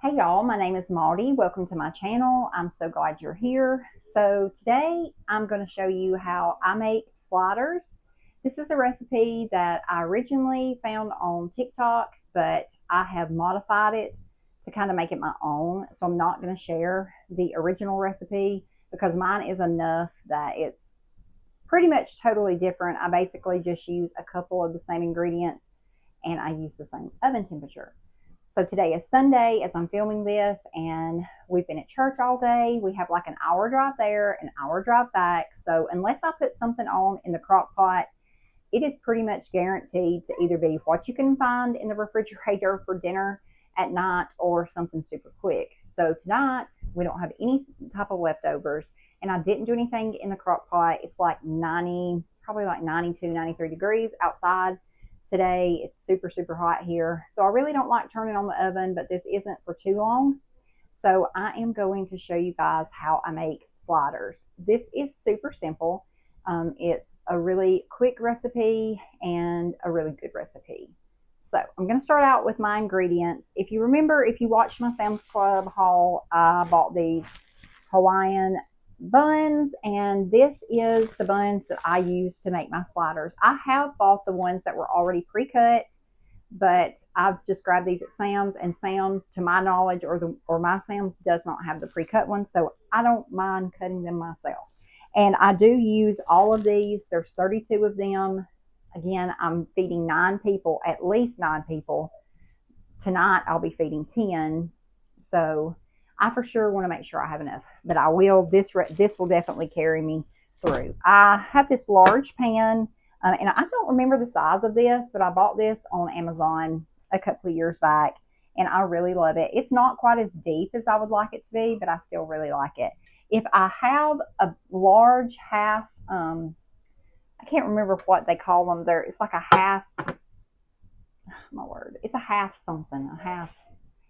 Hey y'all, my name is Maudie. Welcome to my channel. I'm so glad you're here. So today I'm going to show you how I make sliders. This is a recipe that I originally found on TikTok, but I have modified it to kind of make it my own. So I'm not going to share the original recipe because mine is enough that it's pretty much totally different. I basically just use a couple of the same ingredients and I use the same oven temperature. So today is Sunday as I'm filming this, and we've been at church all day. We have like an hour drive there, an hour drive back. So unless I put something on in the crock pot, it is pretty much guaranteed to either be what you can find in the refrigerator for dinner at night or something super quick. So tonight we don't have any type of leftovers, and I didn't do anything in the crock pot. It's like 90, probably like 92, 93 degrees outside. Today it's super hot here, so I really don't like turning on the oven, but this isn't for too long. So I am going to show you guys how I make sliders. This is super simple. It's a really quick recipe and a really good recipe. So I'm going to start out with my ingredients. If you remember, if you watched my Sam's Club haul, I bought these Hawaiian buns, and this is the buns that I use to make my sliders. I have bought the ones that were already pre-cut, but I've just grabbed these at Sam's, and Sam's, to my knowledge, or my Sam's does not have the pre-cut ones, so I don't mind cutting them myself. And I do use all of these. There's 32 of them. Again, I'm feeding 9 people, at least 9 people. Tonight I'll be feeding 10, so I for sure want to make sure I have enough, but I will. This will definitely carry me through. I have this large pan, and I don't remember the size of this, but I bought this on Amazon a couple of years back, and I really love it. It's not quite as deep as I would like it to be, but I still really like it. If I have a large half, I can't remember what they call them. It's like a half. My word, it's a half something, a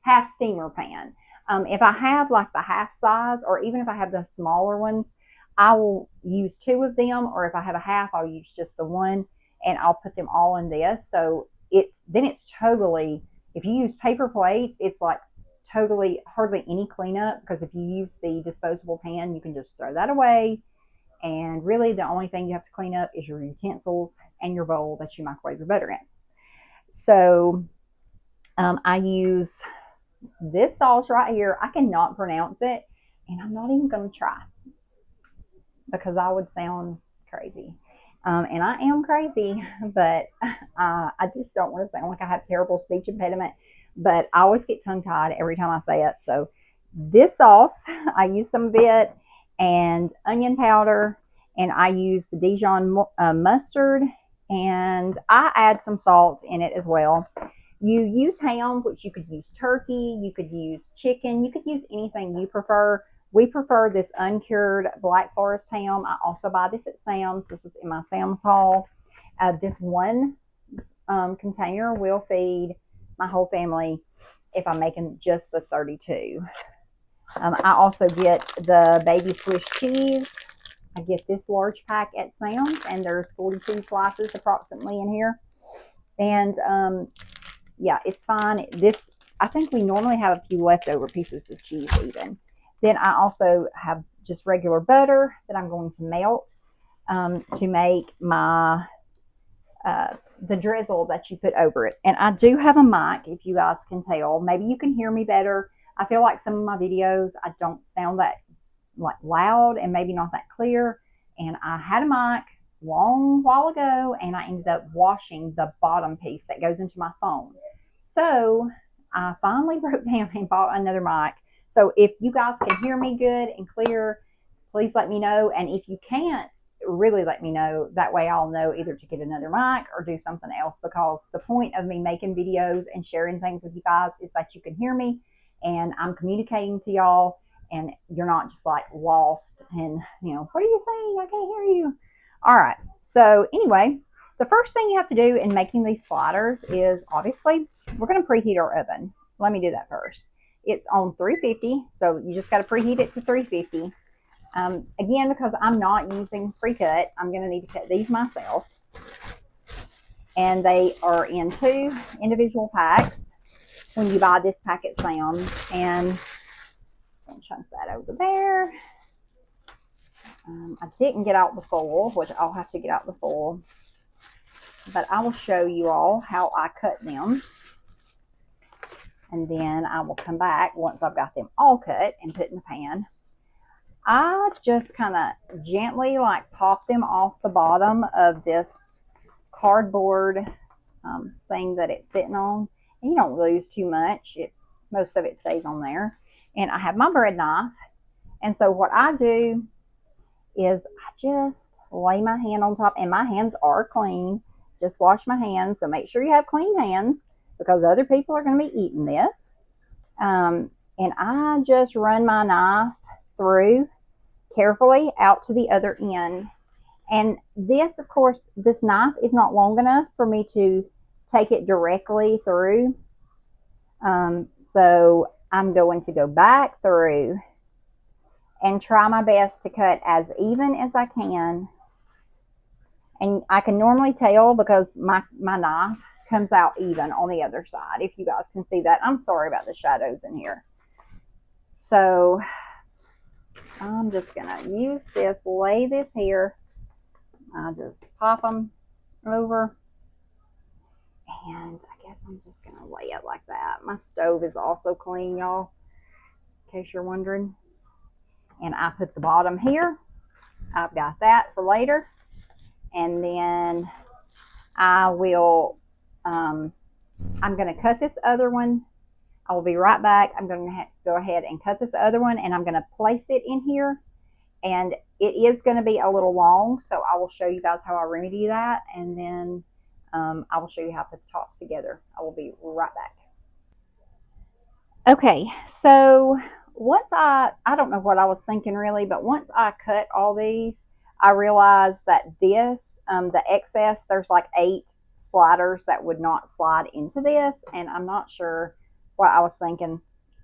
half steamer pan. If I have like the half size, or even if I have the smaller ones, I will use 2 of them, or if I have a half, I'll use just the one, and I'll put them all in this. So it's totally, if you use paper plates, it's like totally hardly any cleanup, because if you use the disposable pan, you can just throw that away, and really the only thing you have to clean up is your utensils and your bowl that you microwave your butter in. So I use this sauce right here. I cannot pronounce it, and I'm not even going to try because I would sound crazy. And I am crazy, but I just don't want to sound like I have terrible speech impediment. But I always get tongue-tied every time I say it. So this sauce, I use some of it, and onion powder, and I use the Dijon mustard, and I add some salt in it as well. You use ham, which you could use turkey, you could use chicken, you could use anything you prefer. We prefer this uncured Black Forest ham. I also buy this at Sam's. This is in my Sam's haul. This one container will feed my whole family if I'm making just the 32. I also get the baby Swiss cheese. I get this large pack at Sam's, and there's 42 slices approximately in here. And yeah, it's fine. I think we normally have a few leftover pieces of cheese even. Then I also have just regular butter that I'm going to melt to make my the drizzle that you put over it. And I do have a mic, if you guys can tell. Maybe you can hear me better. I feel like some of my videos, I don't sound that like loud and maybe not that clear. And I had a mic long while ago, and I ended up washing the bottom piece that goes into my phone. So I finally broke down and bought another mic. So if you guys can hear me good and clear, please let me know. And if you can't, really let me know. That way I'll know either to get another mic or do something else, because the point of me making videos and sharing things with you guys is that you can hear me and I'm communicating to y'all, and you're not just like lost and, what are you saying? I can't hear you. All right. So anyway, the first thing you have to do in making these sliders is, obviously, we're going to preheat our oven. Let me do that first. It's on 350, so you just got to preheat it to 350. Again, because I'm not using pre-cut, I'm going to need to cut these myself. And they are in 2 individual packs. when you buy this packet Sam's. And I'm chunk that over there. I didn't get out the foil, which I'll have to get out the foil, but I will show you all how I cut them, and then I will come back once I've got them all cut and put in the pan. I just kind of gently like pop them off the bottom of this cardboard thing that it's sitting on, and you don't lose too much. Most of it stays on there. And I have my bread knife, and so what I do is I just lay my hand on top, and my hands are clean. Just wash my hands, so make sure you have clean hands because other people are going to be eating this. And I just run my knife through carefully out to the other end. And this, of course, this knife is not long enough for me to take it directly through. So I'm going to go back through and try my best to cut as even as I can. And I can normally tell because my knife comes out even on the other side, if you guys can see that. I'm sorry about the shadows in here. So I'm just going to use this, lay this here. I'll just pop them over. And I guess I'm just going to lay it like that. My stove is also clean, y'all, in case you're wondering. And I put the bottom here. I've got that for later. And then I will, I'm going to cut this other one. I will be right back. I'm going to go ahead and cut this other one, and I'm going to place it in here. And it is going to be a little long, so I will show you guys how I remedy that. And then I will show you how to put the tops together. I will be right back. Okay, so once I don't know what I was thinking really, but once I cut all these, I realized that this, the excess, there's like 8 sliders that would not slide into this, and I'm not sure what I was thinking.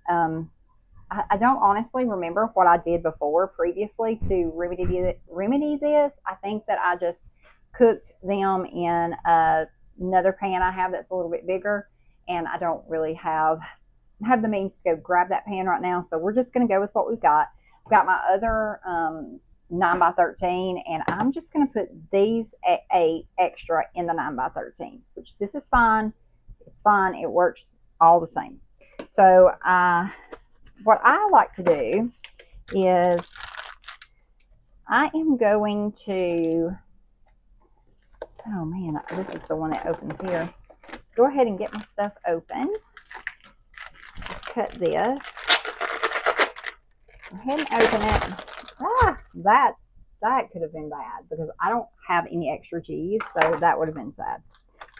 I don't honestly remember what I did before previously to remedy this. I think that I just cooked them in another pan I have that's a little bit bigger, and I don't really have the means to go grab that pan right now, so we're just going to go with what we've got. I've got my other 9x13, and I'm just going to put these 8 extra in the 9x13, which this is fine. It's fine. It works all the same. So what I like to do is I am going to, oh man, this is the one that opens here. Go ahead and get my stuff open. Just cut this. Go ahead and open it. That could have been bad because I don't have any extra cheese, so that would have been sad.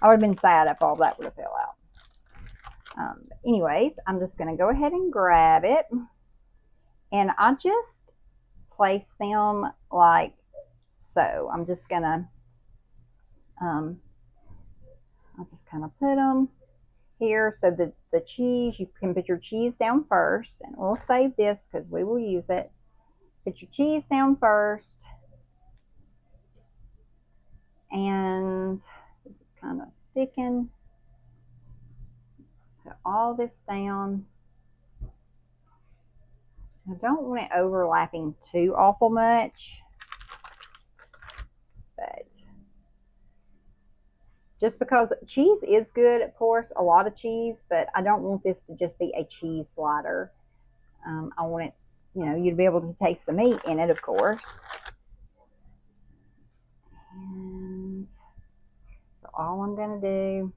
I would have been sad if all that would have fell out. Anyways, I'm just going to go ahead and grab it, and I just place them like so. I'm just going to, I'll just kind of put them here so that the cheese, you can put your cheese down first, and we'll save this because we will use it. Put your cheese down first, and this is kind of sticking. Put all this down. I don't want it overlapping too awful much, but just because cheese is good, of course, a lot of cheese, but I don't want this to just be a cheese slider. I want it, you know, you'd be able to taste the meat in it, of course. And so all I'm going to do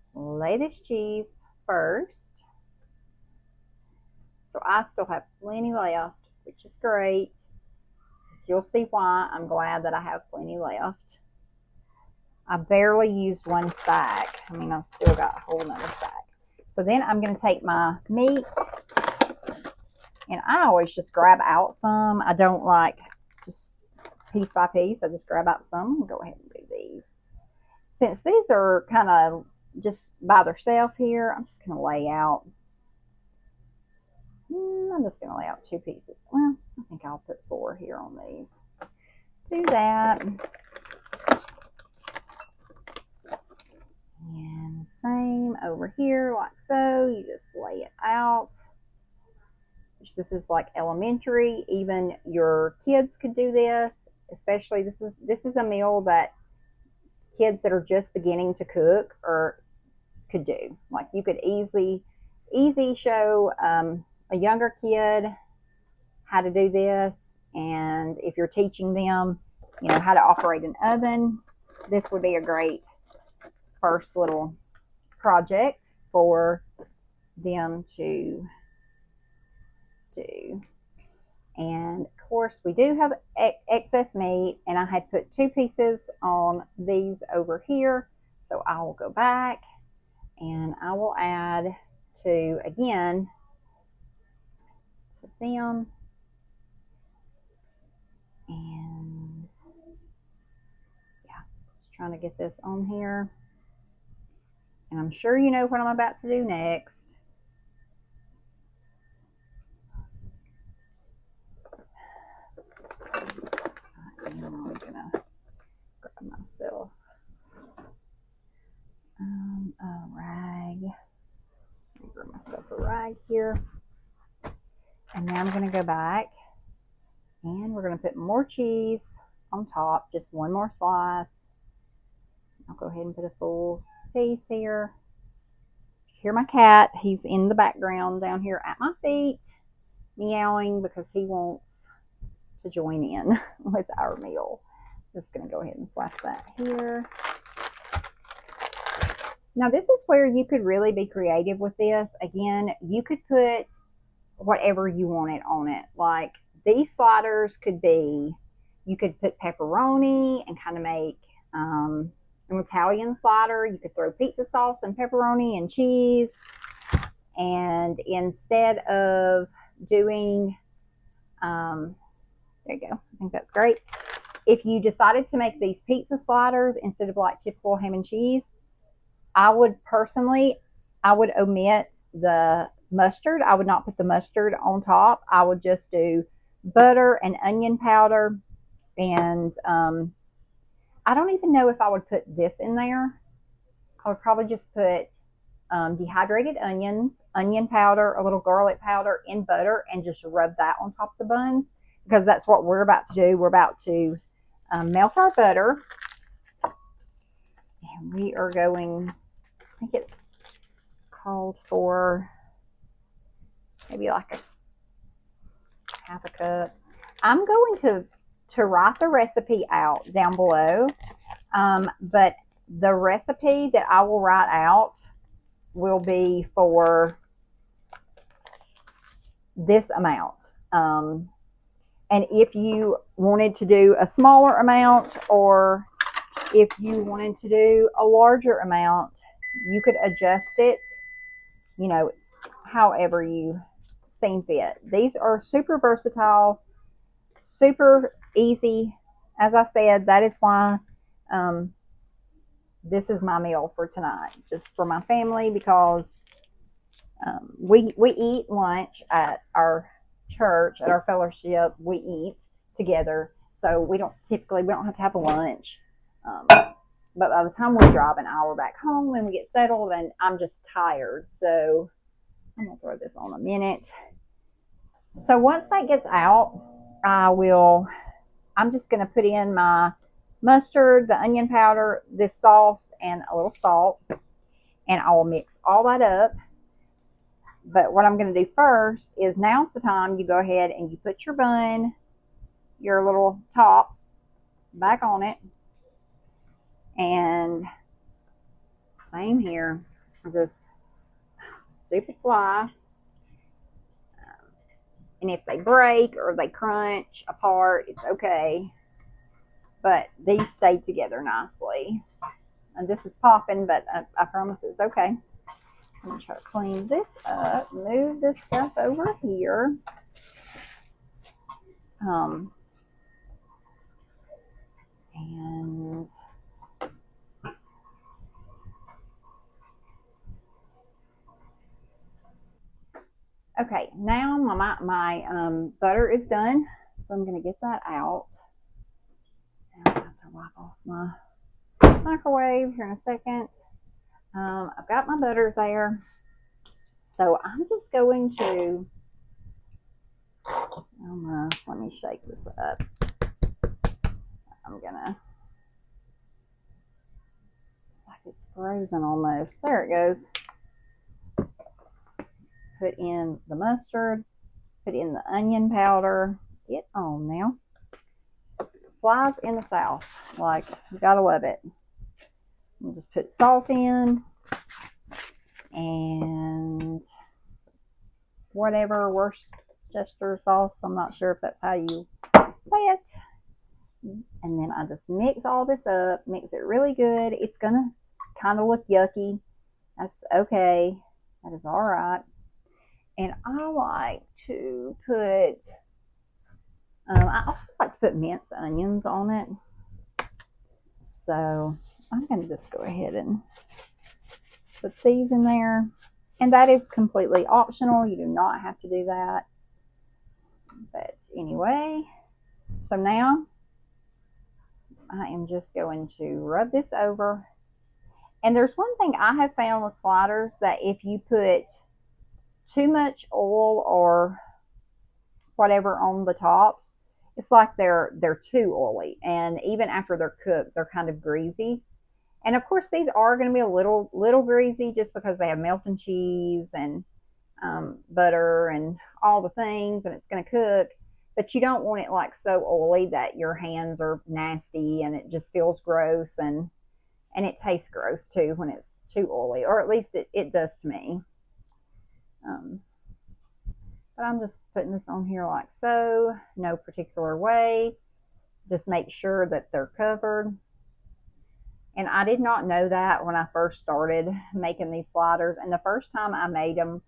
is lay this cheese first. So I still have plenty left, which is great. You'll see why I'm glad that I have plenty left. I barely used one stack. I mean, I've still got a whole nother stack. So then I'm going to take my meat, and I always just grab out some. I don't like just piece by piece. I just grab out some and go ahead and do these. Since these are kind of just by themselves here, I'm just going to lay out. I'm just going to lay out 2 pieces. Well, I think I'll put 4 here on these. Do that. And same over here, like so. You just lay it out. This is like elementary. Even your kids could do this. Especially this is a meal that kids that are just beginning to cook or could do. Like you could easy show a younger kid how to do this, and if you're teaching them, you know, how to operate an oven, this would be a great first little project for them to do. And of course we do have excess meat, and I had put 2 pieces on these over here, so I will go back and I will add to again to them. And yeah, just trying to get this on here, and I'm sure you know what I'm about to do next. I'm gonna grab myself a rag. Grab myself a rag here, and now I'm gonna go back and we're gonna put more cheese on top, just one more slice. I'll go ahead and put a full piece here. Hear my cat, he's in the background down here at my feet, meowing because he wants to join in with our meal. Just gonna go ahead and slap that here. Now this is where you could really be creative with this. Again, you could put whatever you wanted on it. Like these sliders could be, you could put pepperoni and kind of make an Italian slider. You could throw pizza sauce and pepperoni and cheese. And instead of doing, there you go, I think that's great. If you decided to make these pizza sliders instead of like typical ham and cheese, I would personally, I would omit the mustard. I would not put the mustard on top. I would just do butter and onion powder, and I don't even know if I would put this in there. I would probably just put dehydrated onions, onion powder, a little garlic powder in butter, and just rub that on top of the buns, because that's what we're about to do. We're about to melt our butter, and we are going, I think it's called for maybe like a half a cup. I'm going to write the recipe out down below, but the recipe that I will write out will be for this amount. And if you wanted to do a smaller amount, or if you wanted to do a larger amount, you could adjust it, you know, however you seem fit. These are super versatile, super easy. As I said, that is why this is my meal for tonight, just for my family, because we eat lunch at our church, at our fellowship. We eat together, so we don't have to have a lunch. But by the time we drive an hour back home and we get settled, and I'm just tired, so I'm gonna throw this on a minute. So once that gets out, I'm just gonna put in my mustard, the onion powder, this sauce, and a little salt, and I will mix all that up. But what I'm going to do first is, now's the time you go ahead and you put your bun, your little tops, back on it. And same here, this stupid fly. And if they break or they crunch apart, it's okay. But these stayed together nicely. And this is popping, but I promise it's okay. I'm going to try to clean this up, move this stuff over here. And okay, now my butter is done, so I'm going to get that out. I have to wipe off my microwave here in a second. I've got my butter there. So I'm just going to, let me shake this up. I'm gonna, like it's frozen almost. There it goes. Put in the mustard, put in the onion powder. Get on now. Flies in the South. Like, you gotta love it. We'll just put salt in and whatever Worcestershire sauce. I'm not sure if that's how you say it. And then I just mix all this up, mix it really good. It's gonna kind of look yucky. That's okay. That is all right. And I like to put, I also like to put minced onions on it. So I'm going to just go ahead and put these in there. And that is completely optional. You do not have to do that. But anyway, so now I am just going to rub this over. And there's one thing I have found with sliders, that if you put too much oil or whatever on the tops, it's like they're too oily, and even after they're cooked, they're kind of greasy. And of course, these are going to be a little greasy just because they have melting cheese and butter and all the things, and it's going to cook. But you don't want it like so oily that your hands are nasty and it just feels gross, and it tastes gross too when it's too oily, or at least it does to me. But I'm just putting this on here like so, no particular way. Just make sure that they're covered. And I did not know that when I first started making these sliders. And the first time I made them,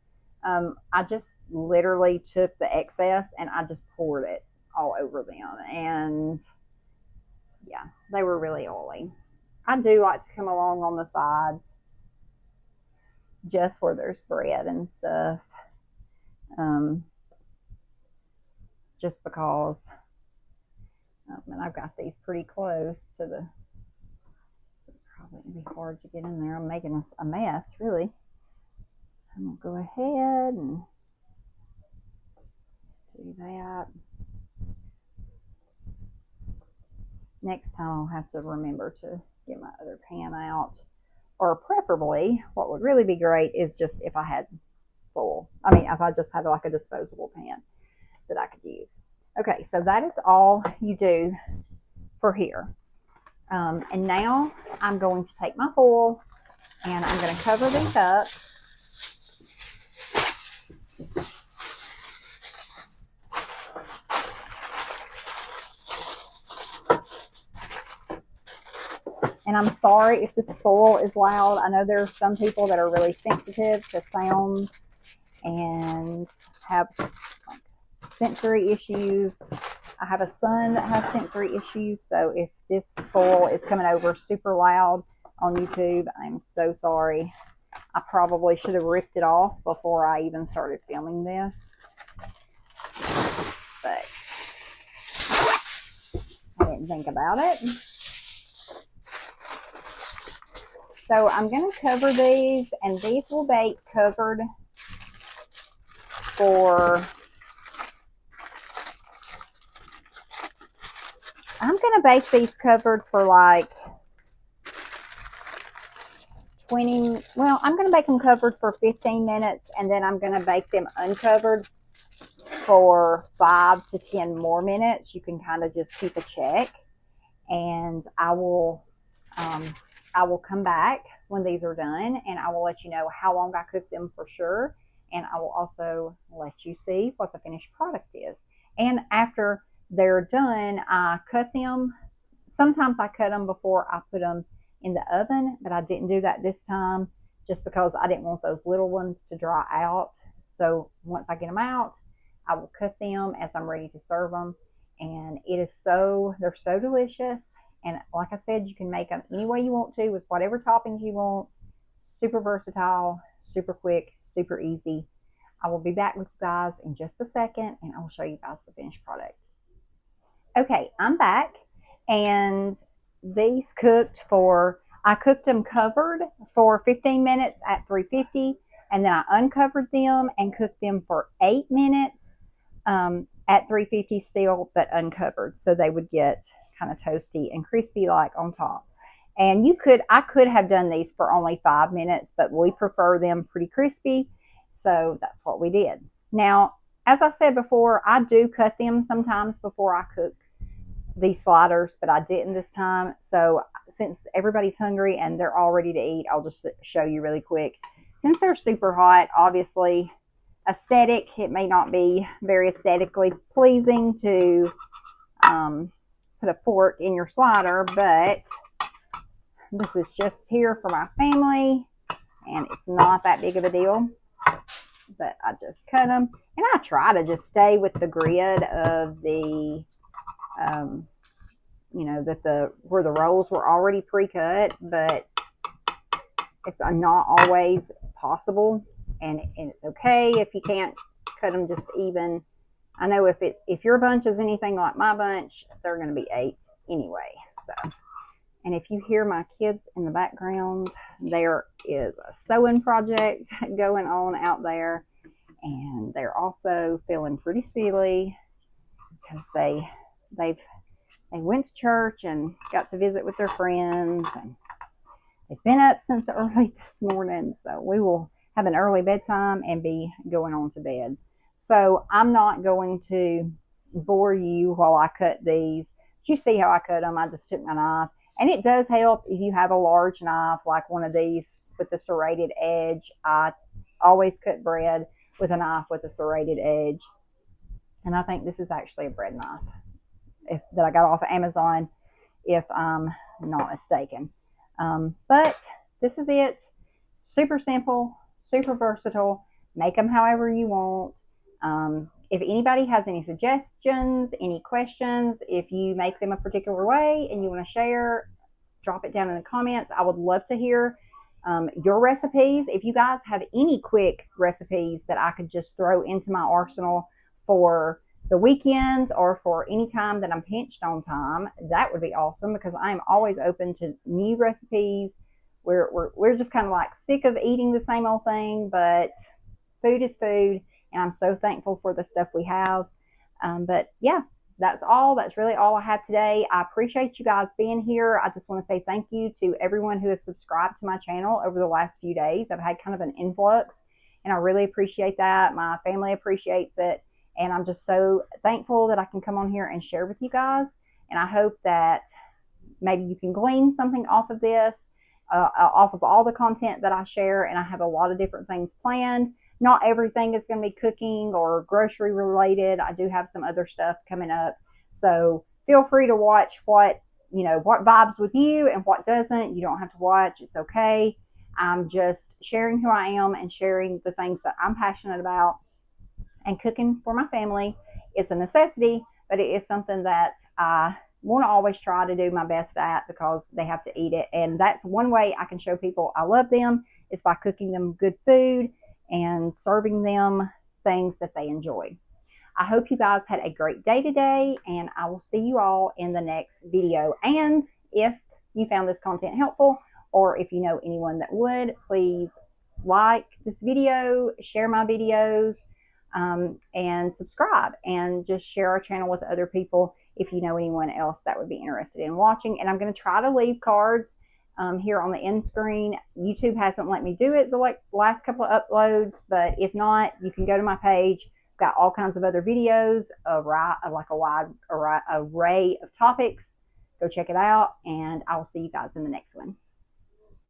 I just literally took the excess and I just poured it all over them. And yeah, they were really oily. I do like to come along on the sides, just where there's bread and stuff. Just because, and I've got these pretty close to the, probably it'd be hard to get in there. I'm making a mess, really. I'm gonna go ahead and do that. Next time I'll have to remember to get my other pan out, or preferably, what would really be great is just if I had if I just had like a disposable pan that I could use. Okay, so that is all you do for here. And now I'm going to take my foil and I'm going to cover these up. And I'm sorry if this foil is loud. I know there are some people that are really sensitive to sounds and have sensory issues. I have a son that has sensory issues, so if this foil is coming over super loud on YouTube, I'm so sorry. I probably should have ripped it off before I even started filming this. But I didn't think about it. So I'm going to cover these, and these will bake covered for, I'm going to bake these covered for like 20, well, I'm going to bake them covered for 15 minutes, and then I'm going to bake them uncovered for 5 to 10 more minutes. You can kind of just keep a check, and I will come back when these are done, and I will let you know how long I cooked them for sure, and I will also let you see what the finished product is. And after they're done, I cut them. Sometimes I cut them before I put them in the oven, but I didn't do that this time just because I didn't want those little ones to dry out. So once I get them out, I will cut them as I'm ready to serve them, and they're so delicious. And like I said, you can make them any way you want to with whatever toppings you want. Super versatile, super quick, super easy. I will be back with you guys in just a second, and I will show you guys the finished product. Okay, I'm back, and these cooked for, I cooked them covered for 15 minutes at 350, and then I uncovered them and cooked them for 8 minutes at 350 still, but uncovered, so they would get kind of toasty and crispy like on top. And I could have done these for only 5 minutes, but we prefer them pretty crispy, so that's what we did. Now, as I said before, I do cut them sometimes before I cook these sliders, but I didn't this time. So since everybody's hungry and they're all ready to eat, I'll just show you really quick. Since they're super hot, obviously it may not be very aesthetically pleasing to put a fork in your slider, but this is just here for my family, and it's not that big of a deal. But I just cut them, and I try to just stay with the grid of the where the rolls were already pre-cut, but it's not always possible, and it's okay if you can't cut them just even. I know if your bunch is anything like my bunch, they're going to be 8 anyway. So, and if you hear my kids in the background, there is a sewing project going on out there, and they're also feeling pretty silly because they went to church and got to visit with their friends, and they've been up since early this morning, so we will have an early bedtime and be going on to bed. So I'm not going to bore you while I cut these. You see how I cut them. I just took my knife, and it does help if you have a large knife like one of these with the serrated edge. I always cut bread with a knife with a serrated edge, and I think this is actually a bread knife that I got off of Amazon, if I'm not mistaken. But this is it. Super simple, super versatile. Make them however you want. If anybody has any suggestions, any questions, if you make them a particular way and you want to share, drop it down in the comments. I would love to hear your recipes. If you guys have any quick recipes that I could just throw into my arsenal for the weekends or for any time that I'm pinched on time, that would be awesome, because I'm always open to new recipes. We're just kind of like sick of eating the same old thing, but food is food, and I'm so thankful for the stuff we have. But yeah, that's all. That's really all I have today. I appreciate you guys being here. I just want to say thank you to everyone who has subscribed to my channel over the last few days. I've had kind of an influx, and I really appreciate that. My family appreciates it, and I'm just so thankful that I can come on here and share with you guys. And I hope that maybe you can glean something off of this, off of all the content that I share. And I have a lot of different things planned. Not everything is going to be cooking or grocery related. I do have some other stuff coming up. So feel free to watch what vibes with you and what doesn't. You don't have to watch. It's okay. I'm just sharing who I am and sharing the things that I'm passionate about. And cooking for my family is a necessity, but it is something that I want to always try to do my best at, because they have to eat it. And that's one way I can show people I love them, is by cooking them good food and serving them things that they enjoy. I hope you guys had a great day today, and I will see you all in the next video. And if you found this content helpful, or if you know anyone that would, please like this video, share my videos, and subscribe, and just share our channel with other people if you know anyone else that would be interested in watching. And I'm going to try to leave cards here on the end screen. YouTube hasn't let me do it the last couple of uploads, but if not, you can go to my page. Got all kinds of other videos, like a wide array of topics. Go check it out, and I will see you guys in the next one.